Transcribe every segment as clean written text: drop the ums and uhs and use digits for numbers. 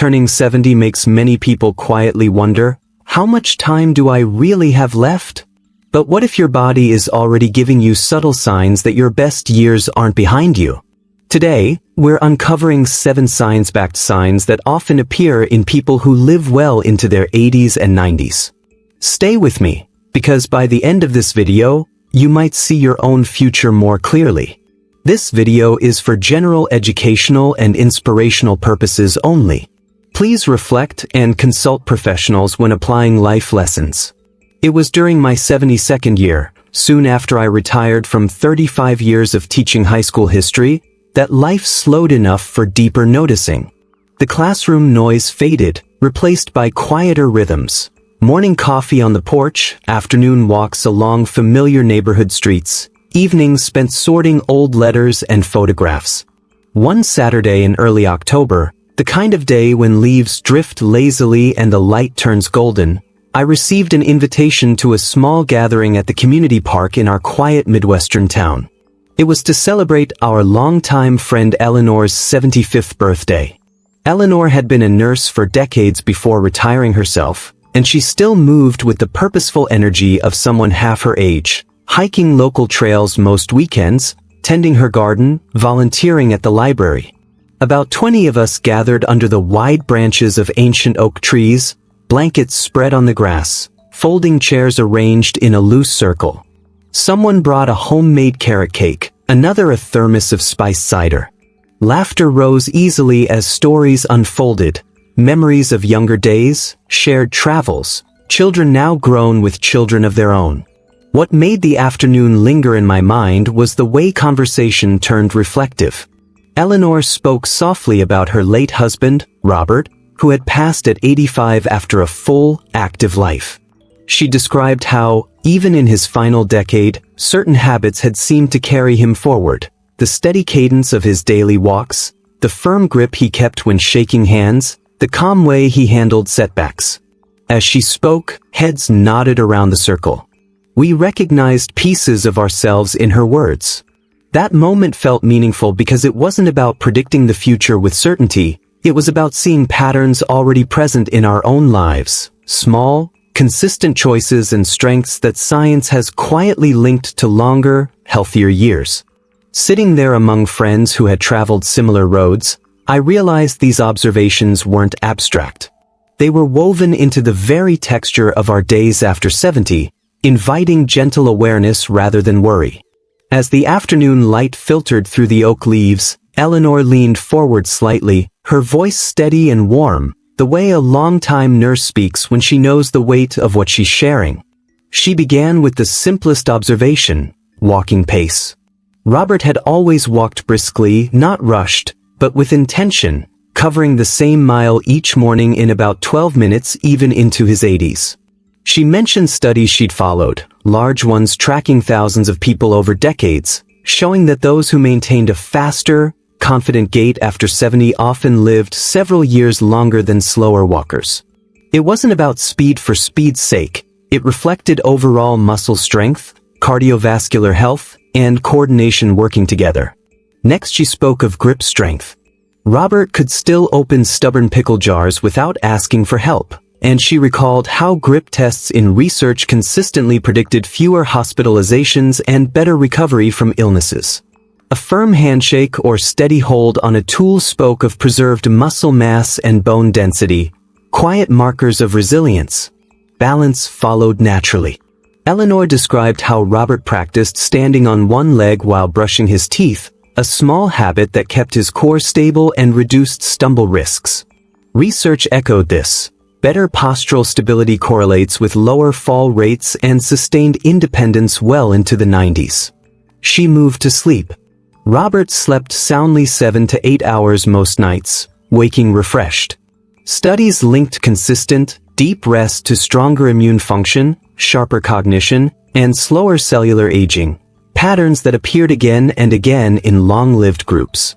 Turning 70 makes many people quietly wonder, how much time do I really have left? But what if your body is already giving you subtle signs that your best years aren't behind you? Today, we're uncovering 7 science-backed signs that often appear in people who live well into their 80s and 90s. Stay with me, because by the end of this video, you might see your own future more clearly. This video is for general educational and inspirational purposes only. Please reflect and consult professionals when applying life lessons. It was during my 72nd year, soon after I retired from 35 years of teaching high school history, that life slowed enough for deeper noticing. The classroom noise faded, replaced by quieter rhythms. Morning coffee on the porch, afternoon walks along familiar neighborhood streets, evenings spent sorting old letters and photographs. One Saturday in early October, the kind of day when leaves drift lazily and the light turns golden, I received an invitation to a small gathering at the community park in our quiet Midwestern town. It was to celebrate our longtime friend Eleanor's 75th birthday. Eleanor had been a nurse for decades before retiring herself, and she still moved with the purposeful energy of someone half her age, hiking local trails most weekends, tending her garden, volunteering at the library. About 20 of us gathered under the wide branches of ancient oak trees, blankets spread on the grass, folding chairs arranged in a loose circle. Someone brought a homemade carrot cake, another a thermos of spiced cider. Laughter rose easily as stories unfolded, memories of younger days, shared travels, children now grown with children of their own. What made the afternoon linger in my mind was the way conversation turned reflective. Eleanor spoke softly about her late husband, Robert, who had passed at 85 after a full, active life. She described how, even in his final decade, certain habits had seemed to carry him forward. The steady cadence of his daily walks, the firm grip he kept when shaking hands, the calm way he handled setbacks. As she spoke, heads nodded around the circle. We recognized pieces of ourselves in her words. That moment felt meaningful because it wasn't about predicting the future with certainty, it was about seeing patterns already present in our own lives, small, consistent choices and strengths that science has quietly linked to longer, healthier years. Sitting there among friends who had traveled similar roads, I realized these observations weren't abstract. They were woven into the very texture of our days after 70, inviting gentle awareness rather than worry. As the afternoon light filtered through the oak leaves, Eleanor leaned forward slightly, her voice steady and warm, the way a longtime nurse speaks when she knows the weight of what she's sharing. She began with the simplest observation, walking pace. Robert had always walked briskly, not rushed, but with intention, covering the same mile each morning in about 12 minutes even into his 80s. She mentioned studies she'd followed, large ones tracking thousands of people over decades, showing that those who maintained a faster, confident gait after 70 often lived several years longer than slower walkers. It wasn't about speed for speed's sake, it reflected overall muscle strength, cardiovascular health, and coordination working together. Next she spoke of grip strength. Robert could still open stubborn pickle jars without asking for help, and she recalled how grip tests in research consistently predicted fewer hospitalizations and better recovery from illnesses. A firm handshake or steady hold on a tool spoke of preserved muscle mass and bone density, quiet markers of resilience. Balance followed naturally. Eleanor described how Robert practiced standing on one leg while brushing his teeth, a small habit that kept his core stable and reduced stumble risks. Research echoed this. Better postural stability correlates with lower fall rates and sustained independence well into the 90s. She moved to sleep. Robert slept soundly 7 to 8 hours most nights, waking refreshed. Studies linked consistent, deep rest to stronger immune function, sharper cognition, and slower cellular aging, patterns that appeared again and again in long-lived groups.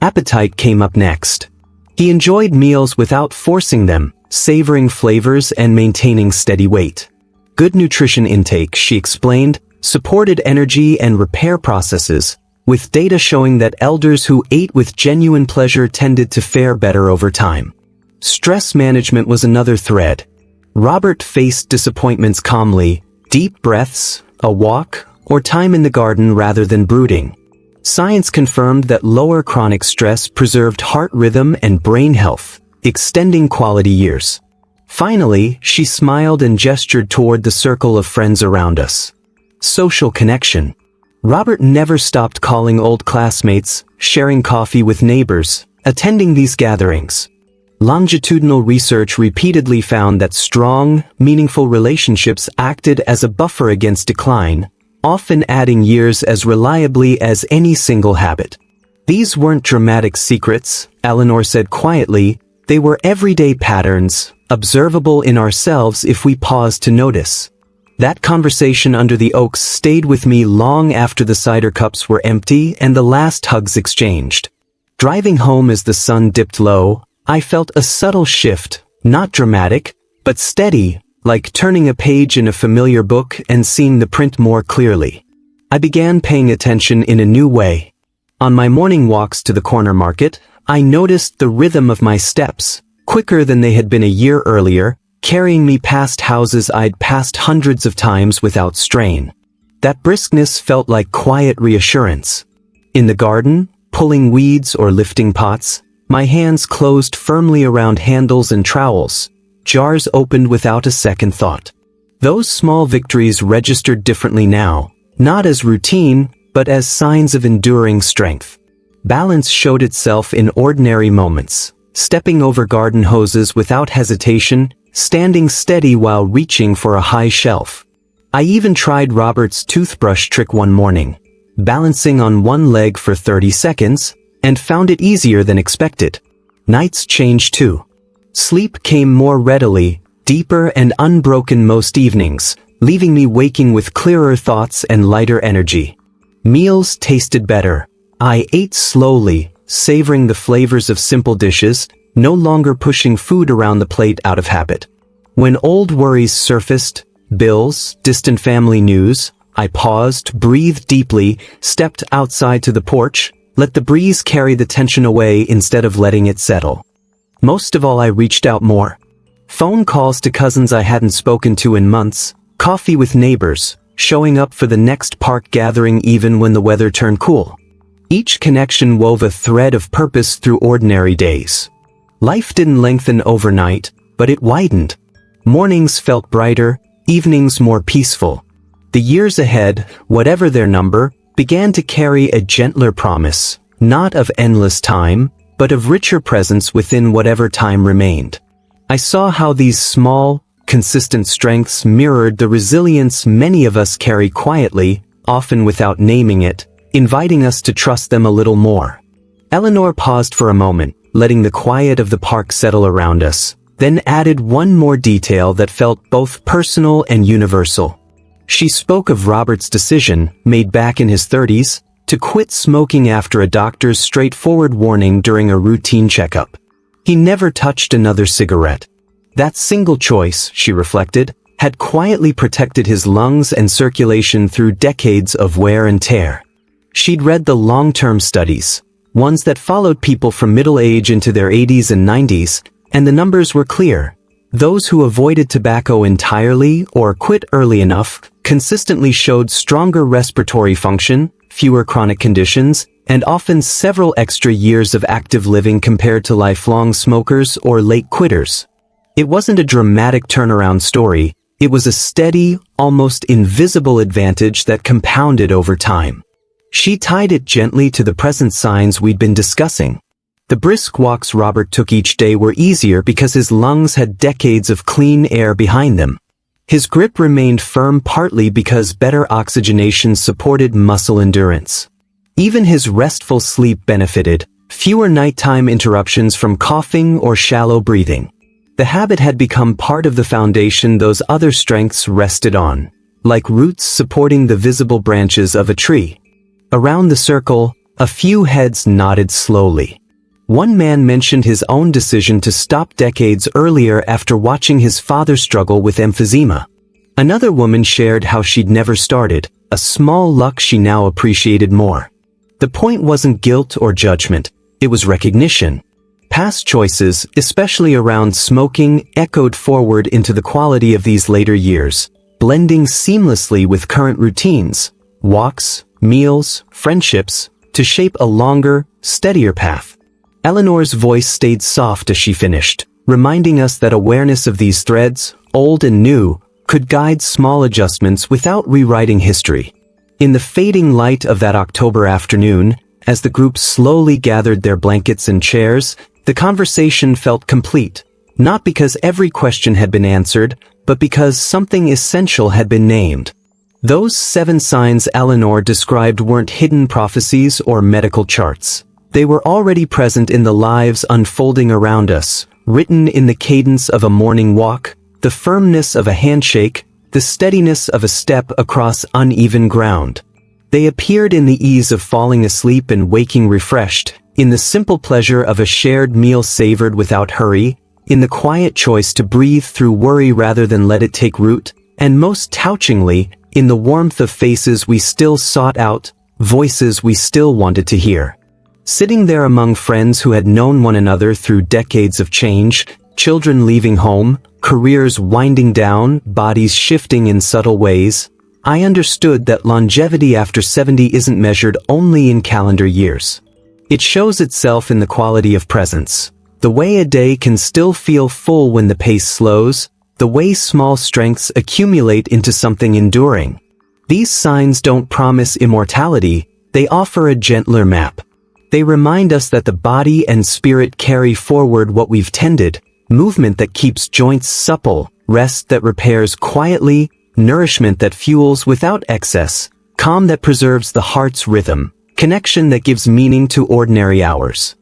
Appetite came up next. He enjoyed meals without forcing them, savoring flavors and maintaining steady weight. Good nutrition intake, she explained, supported energy and repair processes, with data showing that elders who ate with genuine pleasure tended to fare better over time. Stress management was another thread. Robert faced disappointments calmly, deep breaths, a walk, or time in the garden rather than brooding. Science confirmed that lower chronic stress preserved heart rhythm and brain health, extending quality years. Finally, she smiled and gestured toward the circle of friends around us. Social connection. Robert never stopped calling old classmates, sharing coffee with neighbors, attending these gatherings. Longitudinal research repeatedly found that strong, meaningful relationships acted as a buffer against decline, often adding years as reliably as any single habit. These weren't dramatic secrets, Eleanor said quietly, they were everyday patterns, observable in ourselves if we pause to notice. That conversation under the oaks stayed with me long after the cider cups were empty and the last hugs exchanged. Driving home as the sun dipped low, I felt a subtle shift, not dramatic, but steady, like turning a page in a familiar book and seeing the print more clearly. I began paying attention in a new way. On my morning walks to the corner market, I noticed the rhythm of my steps, quicker than they had been a year earlier, carrying me past houses I'd passed hundreds of times without strain. That briskness felt like quiet reassurance. In the garden, pulling weeds or lifting pots, my hands closed firmly around handles and trowels, jars opened without a second thought. Those small victories registered differently now, not as routine, but as signs of enduring strength. Balance showed itself in ordinary moments, stepping over garden hoses without hesitation, standing steady while reaching for a high shelf. I even tried Robert's toothbrush trick one morning, balancing on one leg for 30 seconds, and found it easier than expected. Nights changed too. Sleep came more readily, deeper and unbroken most evenings, leaving me waking with clearer thoughts and lighter energy. Meals tasted better. I ate slowly, savoring the flavors of simple dishes, no longer pushing food around the plate out of habit. When old worries surfaced, bills, distant family news, I paused, breathed deeply, stepped outside to the porch, let the breeze carry the tension away instead of letting it settle. Most of all, I reached out more. Phone calls to cousins I hadn't spoken to in months, coffee with neighbors, showing up for the next park gathering even when the weather turned cool. Each connection wove a thread of purpose through ordinary days. Life didn't lengthen overnight, but it widened. Mornings felt brighter, evenings more peaceful. The years ahead, whatever their number, began to carry a gentler promise, not of endless time, but of richer presence within whatever time remained. I saw how these small, consistent strengths mirrored the resilience many of us carry quietly, often without naming it, inviting us to trust them a little more. Eleanor paused for a moment, letting the quiet of the park settle around us, then added one more detail that felt both personal and universal. She spoke of Robert's decision, made back in his 30s, to quit smoking after a doctor's straightforward warning during a routine checkup. He never touched another cigarette. That single choice, she reflected, had quietly protected his lungs and circulation through decades of wear and tear. She'd read the long-term studies, ones that followed people from middle age into their 80s and 90s, and the numbers were clear. Those who avoided tobacco entirely or quit early enough consistently showed stronger respiratory function, fewer chronic conditions, and often several extra years of active living compared to lifelong smokers or late quitters. It wasn't a dramatic turnaround story, it was a steady, almost invisible advantage that compounded over time. She tied it gently to the present signs we'd been discussing. The brisk walks Robert took each day were easier because his lungs had decades of clean air behind them. His grip remained firm partly because better oxygenation supported muscle endurance. Even his restful sleep benefited, fewer nighttime interruptions from coughing or shallow breathing. The habit had become part of the foundation those other strengths rested on, like roots supporting the visible branches of a tree. Around the circle, a few heads nodded slowly. One man mentioned his own decision to stop decades earlier after watching his father struggle with emphysema. Another woman shared how she'd never started, a small luck she now appreciated more. The point wasn't guilt or judgment, it was recognition. Past choices, especially around smoking, echoed forward into the quality of these later years, blending seamlessly with current routines, walks, meals, friendships, to shape a longer, steadier path. Eleanor's voice stayed soft as she finished, reminding us that awareness of these threads, old and new, could guide small adjustments without rewriting history. In the fading light of that October afternoon, as the group slowly gathered their blankets and chairs, the conversation felt complete, not because every question had been answered, but because something essential had been named. Those 7 signs Eleanor described weren't hidden prophecies or medical charts. They were already present in the lives unfolding around us, written in the cadence of a morning walk, the firmness of a handshake, the steadiness of a step across uneven ground. They appeared in the ease of falling asleep and waking refreshed, in the simple pleasure of a shared meal savored without hurry, in the quiet choice to breathe through worry rather than let it take root, and most touchingly, in the warmth of faces we still sought out, voices we still wanted to hear. Sitting there among friends who had known one another through decades of change, children leaving home, careers winding down, bodies shifting in subtle ways, I understood that longevity after 70 isn't measured only in calendar years. It shows itself in the quality of presence. The way a day can still feel full when the pace slows, the way small strengths accumulate into something enduring. These signs don't promise immortality, they offer a gentler map. They remind us that the body and spirit carry forward what we've tended, movement that keeps joints supple, rest that repairs quietly, nourishment that fuels without excess, calm that preserves the heart's rhythm, connection that gives meaning to ordinary hours.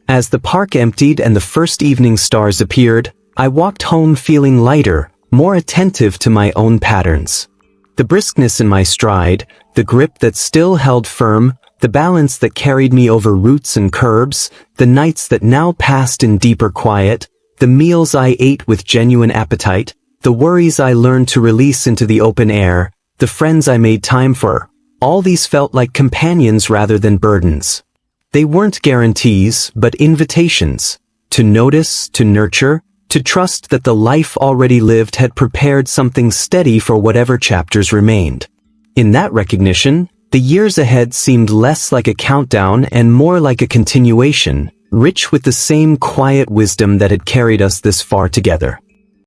As the park emptied and the first evening stars appeared, I walked home feeling lighter, more attentive to my own patterns. The briskness in my stride, the grip that still held firm, the balance that carried me over roots and curbs, the nights that now passed in deeper quiet, the meals I ate with genuine appetite, the worries I learned to release into the open air, the friends I made time for, all these felt like companions rather than burdens. They weren't guarantees, but invitations, to notice, to nurture, to trust that the life already lived had prepared something steady for whatever chapters remained. In that recognition, the years ahead seemed less like a countdown and more like a continuation, rich with the same quiet wisdom that had carried us this far together.